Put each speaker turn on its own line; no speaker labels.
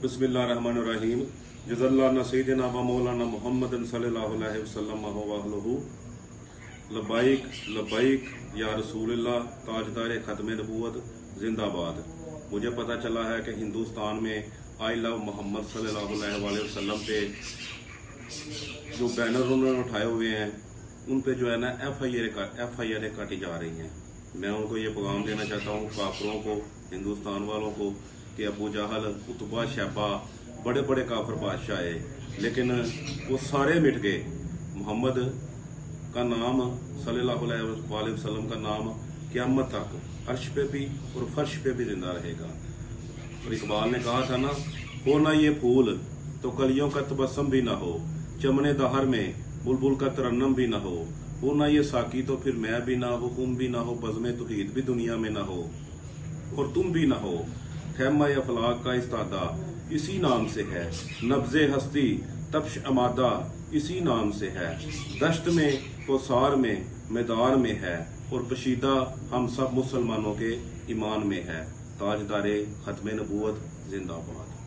बिस्मिल्लाहिर्रहमानिर्रहीम। जज़ल्लाना सय्यिदना व मौलाना मुहम्मदन सल्लल्लाहु अलैहि वसल्लम व अहलुहु। लब्बाइक लब्बाइक या रसूलल्लाह, ताजदार खत्म नबूवत जिंदाबाद। मुझे पता चला है कि हिंदुस्तान में आई लव मोहम्मद सल्लल्लाहु अलैहि वसल्लम पे जो बैनर उन्होंने उठाए हुए हैं उन पे जो है ना FIR काटी जा रही हैं। मैं उनको ये पैगाम देना चाहता हूँ, काफिरों को, हिंदुस्तान वालों को, कि अबू जहल, उतबा, शैबा बड़े बड़े काफिर बादशाह आए, लेकिन वो सारे मिट गए। मोहम्मद का नाम सल्लल्लाहु अलैहि वसल्लम का नाम क़यामत तक अर्श पे भी और फर्श पे भी जिंदा रहेगा। और इकबाल ने कहा था ना, हो ना ये फूल तो कलियों का तबस्सुम भी ना हो, चमने दहर में बुलबुल का तरन्नम भी ना हो ना ये साकी तो फिर मैं भी ना हो, तुम भी ना हो, बज़्म तौहीद भी दुनिया में ना हो और तुम भी ना हो। खैमा अफलाक का इस्तादा इसी नाम से है, नब्ज़े हस्ती तप्श अमादा इसी नाम से है, दश्त में कोसार में मैदान में है और पशीदा हम सब मुसलमानों के ईमान में है। ताजदारे खत्म नबूवत जिंदाबाद।